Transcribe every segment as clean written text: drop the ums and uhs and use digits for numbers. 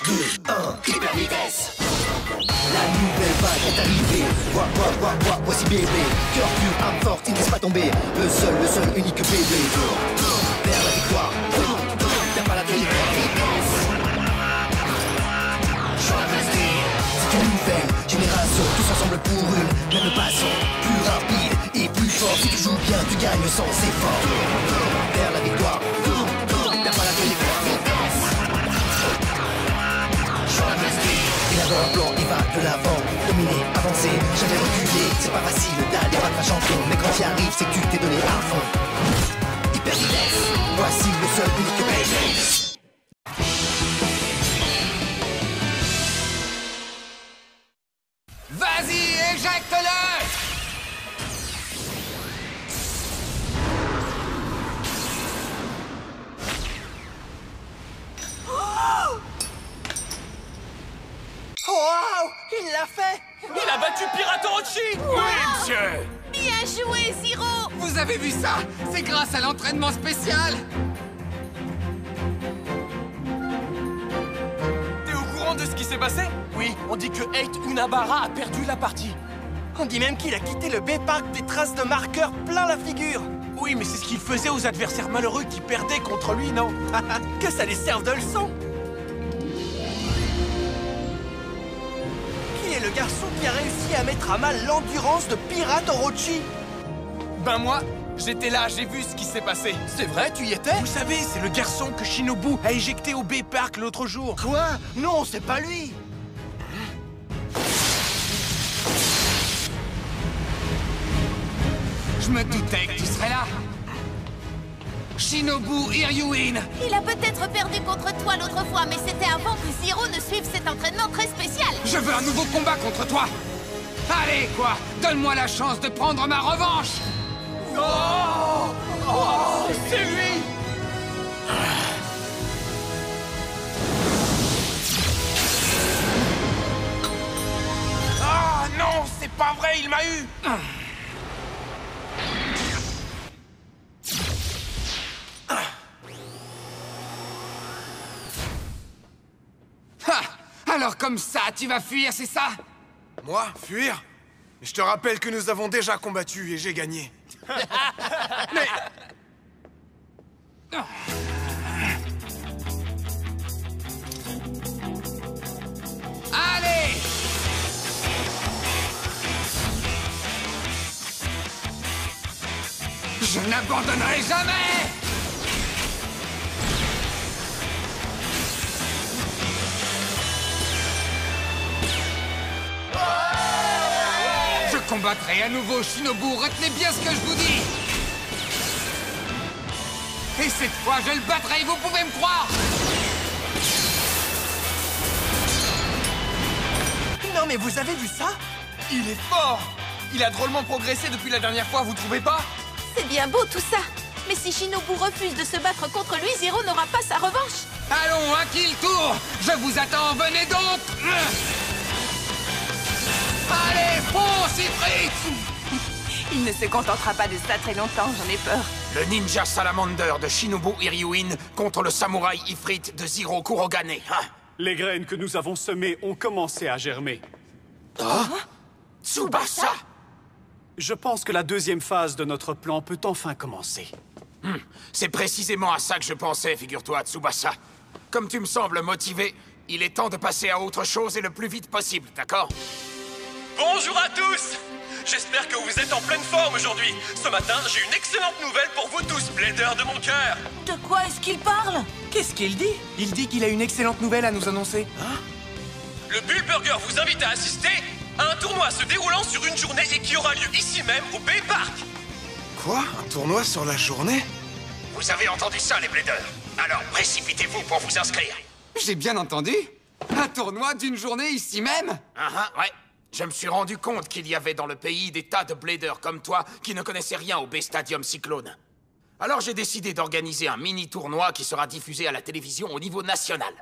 2, 1, hyper vitesse. La nouvelle vague est arrivée. Voici bébé. Cœur pur, âme forte, il ne laisse pas tomber. Le seul, unique bébé. Vers la victoire. T'as pas la vitesse. C'est une nouvelle génération, tous ensemble pour une même passion. Plus rapide et plus fort. Si tu joues bien, tu gagnes sans effort. Vers la victoire. T'as pas la vitesse. Il a un plan, il va de l'avant. Dominer, avancer, jamais reculer. C'est pas facile d'aller battre un champion, mais quand tu arrives, c'est que tu t'es donné à fond. Hyper vitesse, voici le seul unique bébé. Vas-y, éjecte-le! Wow! Il l'a fait! Il a battu Pirate Orochi! Oui, monsieur! Bien joué, Zero! Vous avez vu ça? C'est grâce à l'entraînement spécial! T'es au courant de ce qui s'est passé? Oui, on dit que Eight Unabara a perdu la partie. On dit même qu'il a quitté le B-Park des traces de marqueurs plein la figure. Oui, mais c'est ce qu'il faisait aux adversaires malheureux qui perdaient contre lui, non? Que ça les serve de leçon! Qui est le garçon qui a réussi à mettre à mal l'endurance de Pirate Orochi? Ben moi, j'étais là, j'ai vu ce qui s'est passé. C'est vrai, tu y étais? Vous savez, c'est le garçon que Shinobu a éjecté au B-Park l'autre jour. Quoi? Non, c'est pas lui! Je me doutais que tu serais là! Shinobu Hiryuin! Il a peut-être perdu contre toi l'autre fois, mais c'était avant que Zero ne suive cet entraînement très spécial. Je veux un nouveau combat contre toi! Allez, quoi! Donne-moi la chance de prendre ma revanche! Oh, oh, c'est lui! Ah non, c'est pas vrai, il m'a eu! Ha! Alors comme ça, tu vas fuir, c'est ça? Moi, fuir? Je te rappelle que nous avons déjà combattu et j'ai gagné. Mais... Allez! Je n'abandonnerai jamais! Je combattrai à nouveau Shinobu, retenez bien ce que je vous dis! Et cette fois, je le battrai, vous pouvez me croire! Non mais vous avez vu ça? Il est fort! Il a drôlement progressé depuis la dernière fois, vous trouvez pas? C'est bien beau tout ça. Mais si Shinobu refuse de se battre contre lui, Zero n'aura pas sa revanche. Allons, à qui le tour? Je vous attends, venez donc! Allez, fonce, Ifrit! Il ne se contentera pas de ça très longtemps, j'en ai peur. Le ninja salamander de Shinobu Hiryuin contre le samouraï Ifrit de Zero Kurogane. Hein? Les graines que nous avons semées ont commencé à germer. Tsubasa! Je pense que la deuxième phase de notre plan peut enfin commencer. C'est précisément à ça que je pensais, figure-toi, Tsubasa. Comme tu me sembles motivé, il est temps de passer à autre chose et le plus vite possible, d'accord? Bonjour à tous! J'espère que vous êtes en pleine forme aujourd'hui. Ce matin, j'ai une excellente nouvelle pour vous tous, Bladers de mon cœur. De quoi est-ce qu'il parle? Qu'est-ce qu'il dit? Il dit qu'il a une excellente nouvelle à nous annoncer. Le Bull Burger vous invite à assister à un tournoi se déroulant sur une journée et qui aura lieu ici même au Bay Park. Quoi? Un tournoi sur la journée? Vous avez entendu ça, les Bladers? Alors précipitez-vous pour vous inscrire. J'ai bien entendu. Un tournoi d'une journée ici même? Ouais. Je me suis rendu compte qu'il y avait dans le pays des tas de Bladers comme toi qui ne connaissaient rien au B-Stadium Cyclone. Alors j'ai décidé d'organiser un mini-tournoi qui sera diffusé à la télévision au niveau national.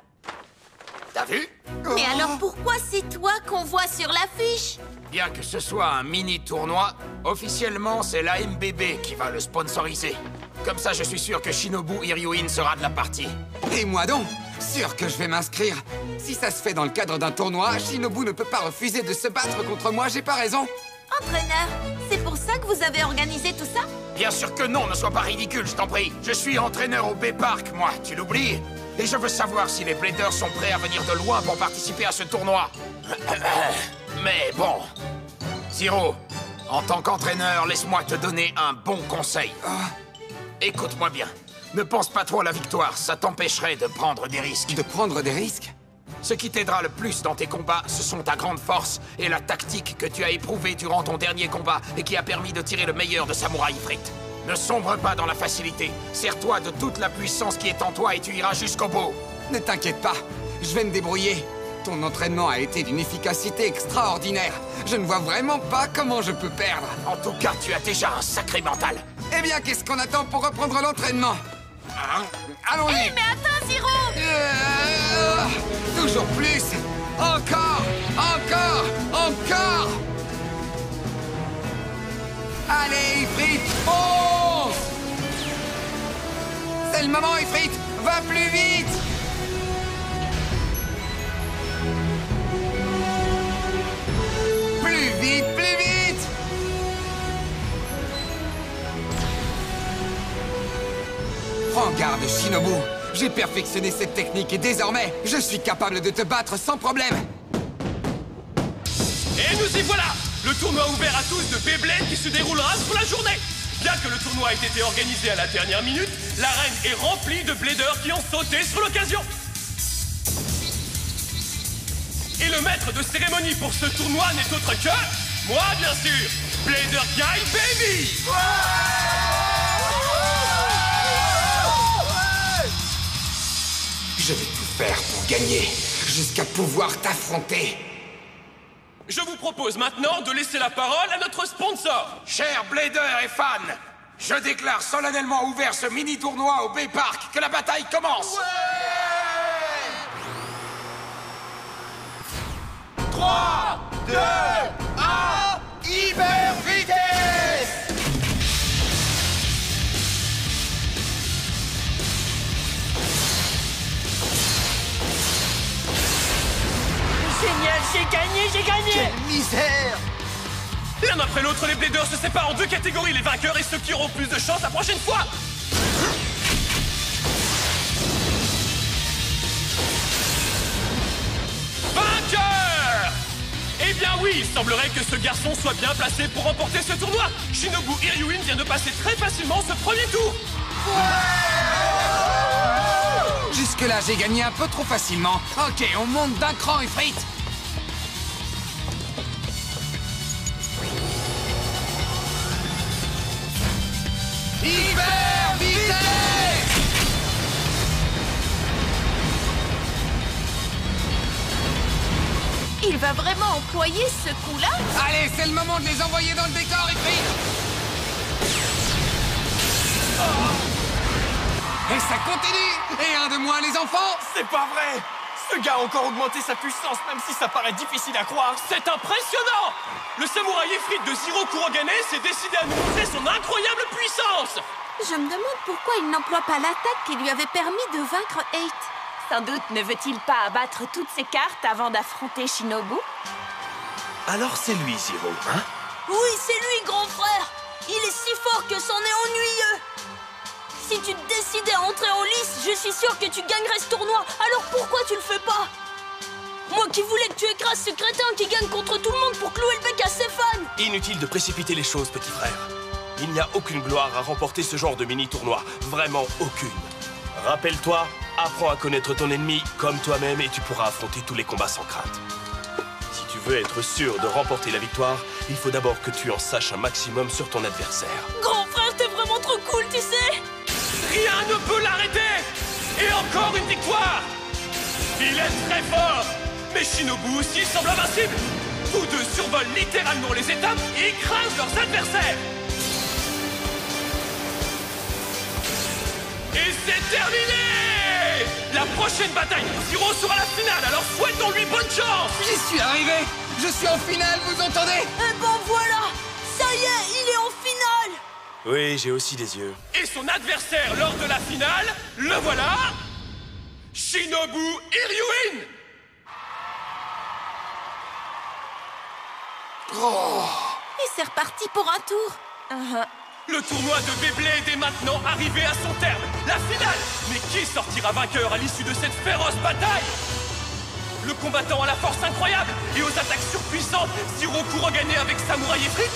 T'as vu? Mais alors pourquoi c'est toi qu'on voit sur l'affiche? Bien que ce soit un mini-tournoi, officiellement c'est la MBB qui va le sponsoriser. Comme ça, je suis sûr que Shinobu Hiryuin sera de la partie. Et moi donc, Sûr que je vais m'inscrire. Si ça se fait dans le cadre d'un tournoi, Shinobu ne peut pas refuser de se battre contre moi, j'ai pas raison. Entraîneur, c'est pour ça que vous avez organisé tout ça? Bien sûr que non, ne sois pas ridicule, je t'en prie. Je suis entraîneur au Bay-Park, moi, tu l'oublies? Et je veux savoir si les Bladers sont prêts à venir de loin pour participer à ce tournoi. Mais bon... Zero, en tant qu'entraîneur, laisse-moi te donner un bon conseil. Écoute-moi bien. Ne pense pas trop à la victoire, ça t'empêcherait de prendre des risques. De prendre des risques? Ce qui t'aidera le plus dans tes combats, ce sont ta grande force et la tactique que tu as éprouvée durant ton dernier combat et qui a permis de tirer le meilleur de Samurai Ifrit. Ne sombre pas dans la facilité. Sers-toi de toute la puissance qui est en toi et tu iras jusqu'au bout. Ne t'inquiète pas, je vais me débrouiller. Ton entraînement a été d'une efficacité extraordinaire. Je ne vois vraiment pas comment je peux perdre. En tout cas, tu as déjà un sacré mental. Eh bien, qu'est-ce qu'on attend pour reprendre l'entraînement? Allons-y. Hé, mais attends, Zero! Toujours plus. Encore, encore, encore. Allez, Ifrit, fonce! C'est le moment, Ifrit. Va plus vite. Plus vite, plus vite! Prends garde, Shinobu. J'ai perfectionné cette technique et désormais, je suis capable de te battre sans problème. Et nous y voilà! Le tournoi ouvert à tous de Beyblade qui se déroulera sur la journée. Bien que le tournoi ait été organisé à la dernière minute, l'arène est remplie de bladers qui ont sauté sur l'occasion. Et le maître de cérémonie pour ce tournoi n'est autre que... moi, bien sûr! Blader Guy Baby! Je vais tout faire pour gagner, jusqu'à pouvoir t'affronter. Je vous propose maintenant de laisser la parole à notre sponsor. Chers Bladers et fans, je déclare solennellement ouvert ce mini-tournoi au Bay-Park. Que la bataille commence! 3, 2, 1, hyper vitesse! Génial, j'ai gagné, j'ai gagné! Quelle misère! L'un après l'autre, les Bladers se séparent en deux catégories, les vainqueurs et ceux qui auront plus de chance la prochaine fois. Vainqueur! Eh bien oui, il semblerait que ce garçon soit bien placé pour remporter ce tournoi. Shinobu Hiryuin vient de passer très facilement ce premier tour. Jusque-là, j'ai gagné un peu trop facilement. Ok, on monte d'un cran, Ifrit. Hyper vitesse! Il va vraiment employer ce coup-là? Allez, c'est le moment de les envoyer dans le décor, Ifrit. Et ça continue! Et un de moins, les enfants! C'est pas vrai! Ce gars a encore augmenté sa puissance, même si ça paraît difficile à croire. C'est impressionnant! Le samouraï Ifrit de Zero Kurogane s'est décidé à nous montrer son incroyable puissance! Je me demande pourquoi il n'emploie pas l'attaque qui lui avait permis de vaincre 8. Sans doute ne veut-il pas abattre toutes ses cartes avant d'affronter Shinobu? Alors c'est lui, Zero, hein? Oui, c'est lui, grand frère! Il est si fort que c'en est ennuyeux! Si tu te décidais à entrer en lice, je suis sûr que tu gagnerais ce tournoi. Alors pourquoi tu le fais pas? Moi qui voulais que tu écrases ce crétin qui gagne contre tout le monde pour clouer le bec à ses fans. Inutile de précipiter les choses, petit frère. Il n'y a aucune gloire à remporter ce genre de mini-tournoi. Vraiment aucune. Rappelle-toi, apprends à connaître ton ennemi comme toi-même et tu pourras affronter tous les combats sans crainte. Si tu veux être sûr de remporter la victoire, il faut d'abord que tu en saches un maximum sur ton adversaire. Grand frère, t'es vraiment trop cool, tu sais. Rien ne peut l'arrêter! Et encore une victoire! Il est très fort! Mais Shinobu aussi semble invincible! Tous deux survolent littéralement les étapes et écrasent leurs adversaires! Et c'est terminé! La prochaine bataille pour Zero sera la finale, alors souhaitons-lui bonne chance! J'y suis arrivé! Je suis en finale, vous entendez? Eh ben voilà! Ça y est, il est en finale! Oui, j'ai aussi des yeux. Et son adversaire lors de la finale, le voilà! Shinobu Iryuin! Et c'est reparti pour un tour. Le tournoi de Beyblade est maintenant arrivé à son terme. La finale! Mais qui sortira vainqueur à l'issue de cette féroce bataille? Le combattant à la force incroyable et aux attaques surpuissantes, Zero Kurogane avec Samouraï Ifrit?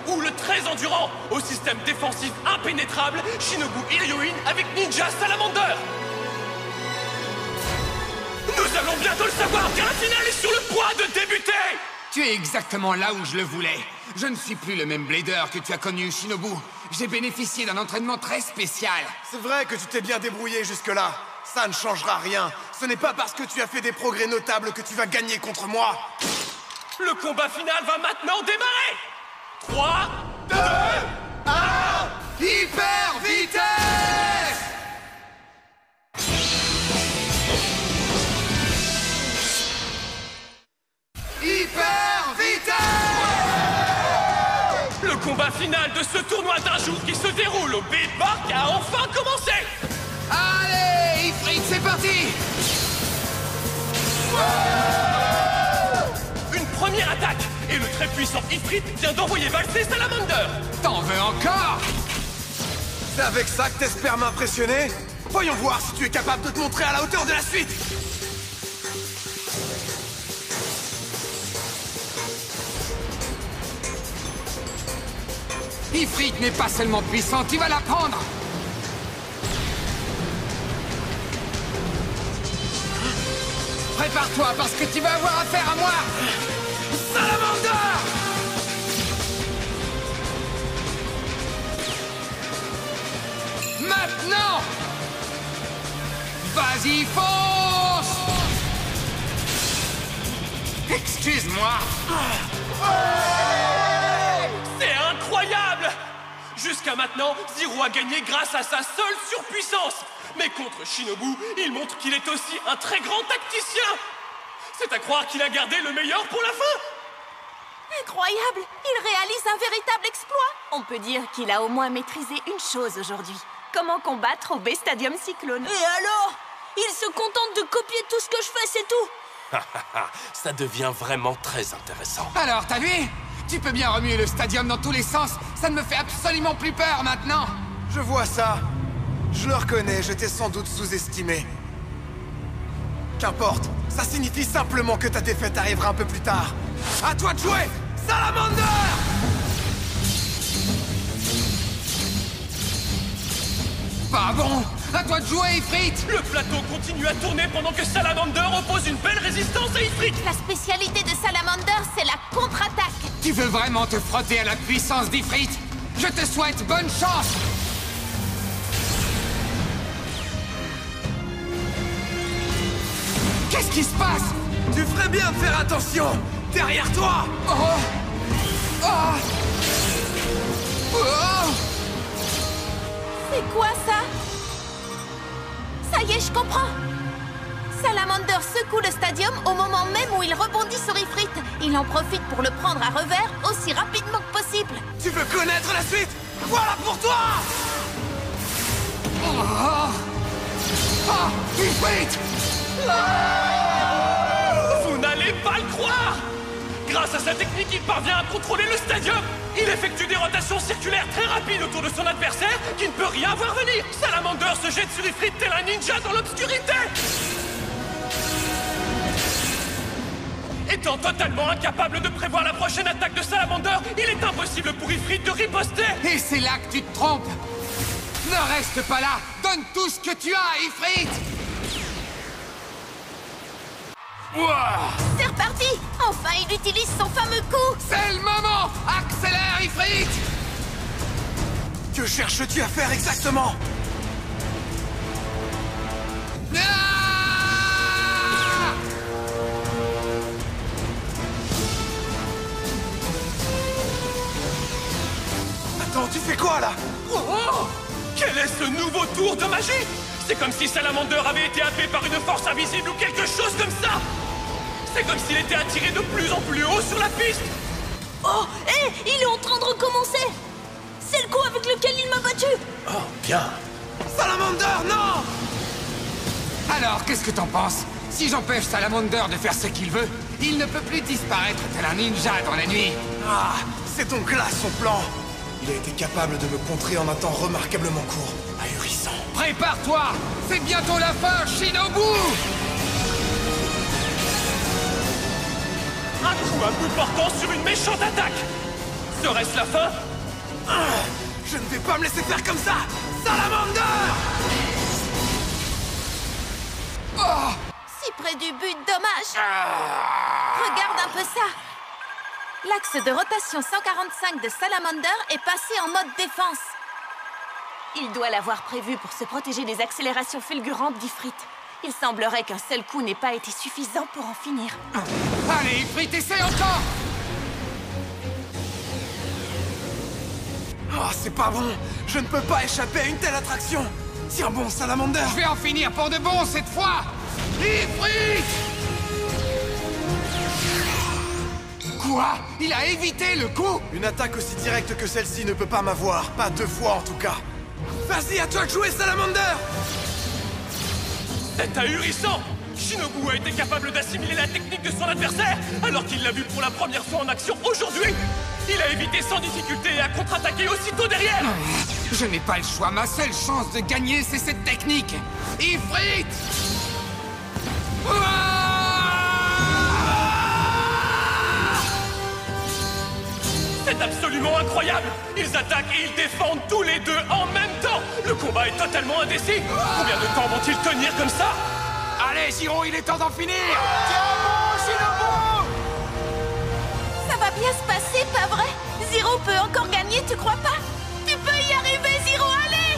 Ou le très endurant, au système défensif impénétrable, Shinobu Iryuin avec Ninja Salamander? Nous allons bientôt le savoir, car la finale est sur le point de débuter! Tu es exactement là où je le voulais. Je ne suis plus le même blader que tu as connu, Shinobu. J'ai bénéficié d'un entraînement très spécial. C'est vrai que tu t'es bien débrouillé jusque-là. Ça ne changera rien. Ce n'est pas parce que tu as fait des progrès notables que tu vas gagner contre moi. Le combat final va maintenant démarrer! 3, 2, 1... Hyper vitesse! Hyper vitesse! Le combat final de ce tournoi d'un jour qui se déroule au Beatpark a enfin commencé! Allez, Ifrit, c'est parti! Une première attaque! Et le très puissant Ifrit vient d'envoyer valser Salamander! T'en veux encore? C'est avec ça que t'espères m'impressionner? Voyons voir si tu es capable de te montrer à la hauteur de la suite! Ifrit n'est pas seulement puissant, tu vas la prendre! Prépare-toi parce que tu vas avoir affaire à moi! Salamander! Maintenant! Vas-y, fonce! Excuse-moi! C'est incroyable! Jusqu'à maintenant, Zero a gagné grâce à sa seule surpuissance. Mais contre Shinobu, il montre qu'il est aussi un très grand tacticien. C'est à croire qu'il a gardé le meilleur pour la fin. Incroyable! Il réalise un véritable exploit! On peut dire qu'il a au moins maîtrisé une chose aujourd'hui. Comment combattre au B-Stadium Cyclone. Et alors? Il se contente de copier tout ce que je fais, c'est tout. Ça devient vraiment très intéressant. Alors, t'as vu? Tu peux bien remuer le stadium dans tous les sens. Ça ne me fait absolument plus peur maintenant. Je vois ça. Je le reconnais, je t'ai sans doute sous-estimé. Qu'importe, ça signifie simplement que ta défaite arrivera un peu plus tard. À toi de jouer, Salamander! Pas bon! À toi de jouer, Ifrit! Le plateau continue à tourner pendant que Salamander oppose une belle résistance à Ifrit. La spécialité de Salamander, c'est la contre-attaque. Tu veux vraiment te frotter à la puissance d'Ifrit? Je te souhaite bonne chance! Qu'est-ce qui se passe? Tu ferais bien de faire attention! Derrière toi! Oh! Oh! Oh! C'est quoi ça? Ça y est, je comprends. Salamander secoue le stadium au moment même où il rebondit sur Ifrit. Il en profite pour le prendre à revers aussi rapidement que possible. Tu veux connaître la suite? Voilà pour toi! Oh! Oh! Ifrit! Vous n'allez pas le croire! Grâce à sa technique, il parvient à contrôler le stadium. Il effectue des rotations circulaires très rapides autour de son adversaire qui ne peut rien voir venir. Salamander se jette sur Ifrit tel un ninja dans l'obscurité. Étant totalement incapable de prévoir la prochaine attaque de Salamander, il est impossible pour Ifrit de riposter. Et c'est là que tu te trompes! Ne reste pas là! Donne tout ce que tu as, Ifrit! Ouah! C'est reparti! Enfin, il utilise son fameux coup! C'est le moment! Accélère, Ifrit! Que cherches-tu à faire exactement? Ah! Attends, tu fais quoi là? Oh! Quel est ce nouveau tour de magie? C'est comme si Salamander avait été happé par une force invisible ou quelque chose comme ça! C'est comme s'il était attiré de plus en plus haut sur la piste! Oh, hé, il est en train de recommencer. C'est le coup avec lequel il m'a battu. Oh, bien. Salamander, non! Alors, qu'est-ce que t'en penses? Si j'empêche Salamander de faire ce qu'il veut, il ne peut plus disparaître tel un ninja dans la nuit. Ah, c'est donc là son plan. Il a été capable de me contrer en un temps remarquablement court. Ahurissant. Prépare-toi! C'est bientôt la fin, Shinobu! Un coup à bout portant sur une méchante attaque! Serait-ce la fin? Je ne vais pas me laisser faire comme ça! Salamander! Oh! Si près du but, dommage. Regarde un peu ça. L'axe de rotation 145 de Salamander est passé en mode défense. Il doit l'avoir prévu pour se protéger des accélérations fulgurantes d'Ifrit. Il semblerait qu'un seul coup n'ait pas été suffisant pour en finir. Allez, Ifrit, essaie encore! Oh, c'est pas bon! Je ne peux pas échapper à une telle attraction! Tiens bon, Salamander! Je vais en finir pour de bon cette fois! Ifrit! Quoi? Il a évité le coup? Une attaque aussi directe que celle-ci ne peut pas m'avoir. Pas 2 fois en tout cas. Vas-y, à toi de jouer, Salamander! C'est ahurissant! Shinobu a été capable d'assimiler la technique de son adversaire alors qu'il l'a vu pour la première fois en action aujourd'hui! Il a évité sans difficulté et a contre-attaqué aussitôt derrière! Je n'ai pas le choix, ma seule chance de gagner, c'est cette technique! Ifrit! C'est absolument incroyable! Ils attaquent et ils défendent tous les deux en même temps! Le combat est totalement indécis! Combien de temps vont-ils tenir comme ça? Allez, Zero, il est temps d'en finir! Tiens bon, Shinobu! Ça va bien se passer, pas vrai? Zero peut encore gagner, tu crois pas? Tu peux y arriver, Zero, allez!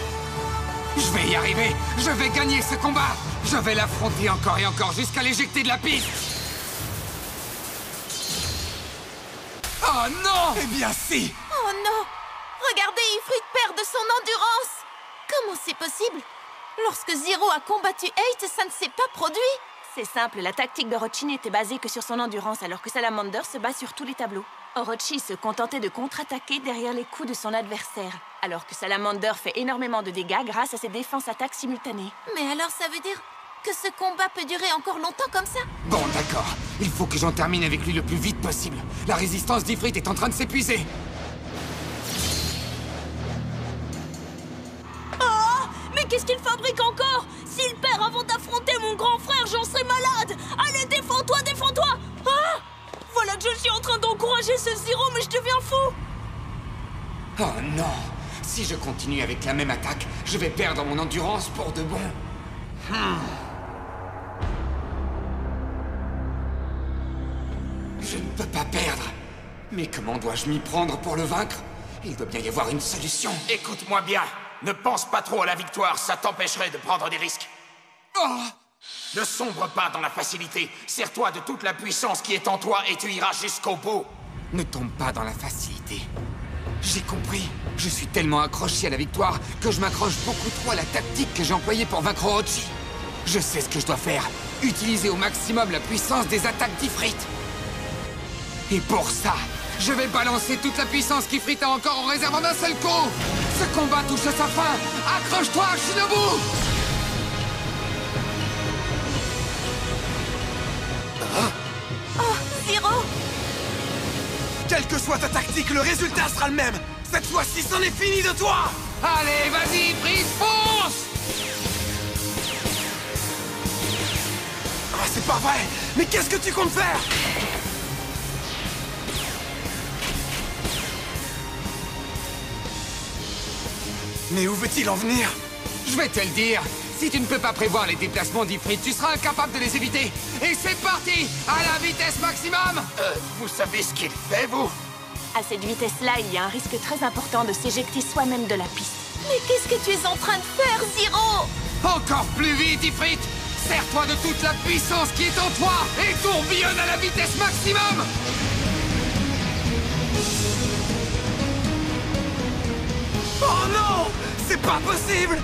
Je vais y arriver! Je vais gagner ce combat! Je vais l'affronter encore et encore jusqu'à l'éjecter de la piste! Oh non! Eh bien si! Oh non! Regardez, Ifrit perd de son endurance! Comment c'est possible? Lorsque Zero a combattu 8, ça ne s'est pas produit! C'est simple, la tactique d'Orochi n'était basée que sur son endurance, alors que Salamander se bat sur tous les tableaux. Orochi se contentait de contre-attaquer derrière les coups de son adversaire, alors que Salamander fait énormément de dégâts grâce à ses défenses-attaques simultanées. Mais alors ça veut dire que ce combat peut durer encore longtemps comme ça? Bon, d'accord. Il faut que j'en termine avec lui le plus vite possible. La résistance d'Ifrit est en train de s'épuiser. Oh! Mais qu'est-ce qu'il fabrique encore? S'il perd avant d'affronter mon grand frère, j'en serai malade! Allez, défends-toi, défends-toi! Ah! Voilà que je suis en train d'encourager ce Zero, mais je deviens fou! Oh non! Si je continue avec la même attaque, je vais perdre mon endurance pour de bon. Je ne peux pas perdre. Mais comment dois-je m'y prendre pour le vaincre? Il doit bien y avoir une solution. Écoute-moi bien. Ne pense pas trop à la victoire, ça t'empêcherait de prendre des risques. Oh! Ne sombre pas dans la facilité. Sers-toi de toute la puissance qui est en toi et tu iras jusqu'au bout. Ne tombe pas dans la facilité. J'ai compris. Je suis tellement accroché à la victoire que je m'accroche beaucoup trop à la tactique que j'ai employée pour vaincre Orochi. Je sais ce que je dois faire. Utiliser au maximum la puissance des attaques d'Ifrit. Et pour ça, je vais balancer toute la puissance qu'Ifrit a encore en réserve en un seul coup. Ce combat touche à sa fin. Accroche-toi, Shinobu! Oh, Zero! Quelle que soit ta tactique, le résultat sera le même! Cette fois-ci, c'en est fini de toi! Allez, vas-y, Ifrit, fonce! Ah, c'est pas vrai! Mais qu'est-ce que tu comptes faire? Mais où veut-il en venir? Je vais te le dire. Si tu ne peux pas prévoir les déplacements d'Ifrit, tu seras incapable de les éviter. Et c'est parti! À la vitesse maximum! Vous savez ce qu'il fait, vous? À cette vitesse-là, il y a un risque très important de s'éjecter soi-même de la piste. Mais qu'est-ce que tu es en train de faire, Zero? Encore plus vite, Ifrit! Sers-toi de toute la puissance qui est en toi et tourbillonne à la vitesse maximum! Oh non! C'est pas possible!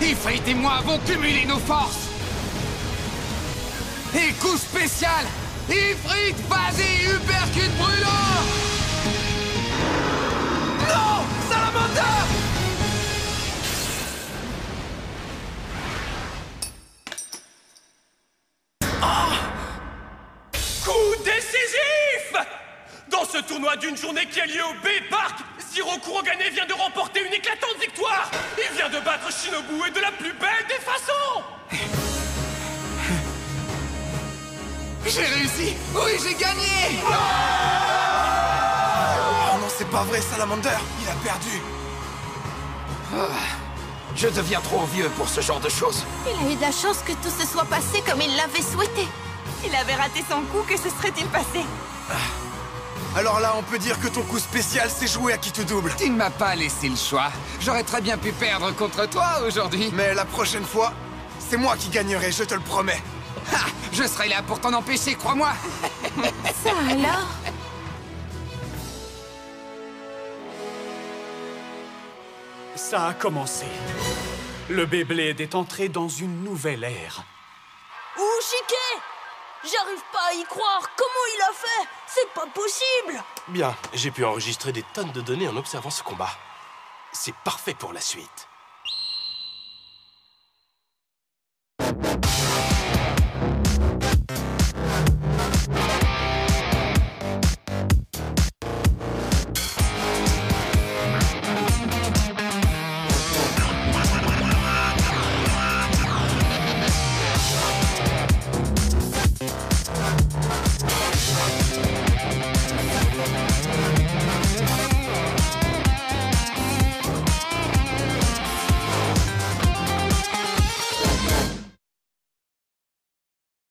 Ifrit et moi avons cumulé nos forces! Et coup spécial! Ifrit, vas-y, uppercut brûlant! Non! Salamander! décisif! Dans ce tournoi d'une journée qui a lieu au B-Park, Zero Kurogane vient de remporter une éclatante victoire! Il vient de battre Shinobu et de la plus belle des façons! J'ai réussi! Oui, j'ai gagné! Oh non, c'est pas vrai, Salamander! Il a perdu! Je deviens trop vieux pour ce genre de choses. Il a eu de la chance que tout se soit passé comme il l'avait souhaité. Il avait raté son coup, que se serait-il passé? Alors là, on peut dire que ton coup spécial s'est joué à qui te double. Tu ne m'as pas laissé le choix. J'aurais très bien pu perdre contre toi aujourd'hui. Mais la prochaine fois, c'est moi qui gagnerai, je te le promets. Ha! Je serai là pour t'en empêcher, crois-moi. Ça alors? Ça a commencé. Le Beyblade est entré dans une nouvelle ère. Shike! J'arrive pas à y croire. Comment il a fait? C'est pas possible. Bien, j'ai pu enregistrer des tonnes de données en observant ce combat. C'est parfait pour la suite.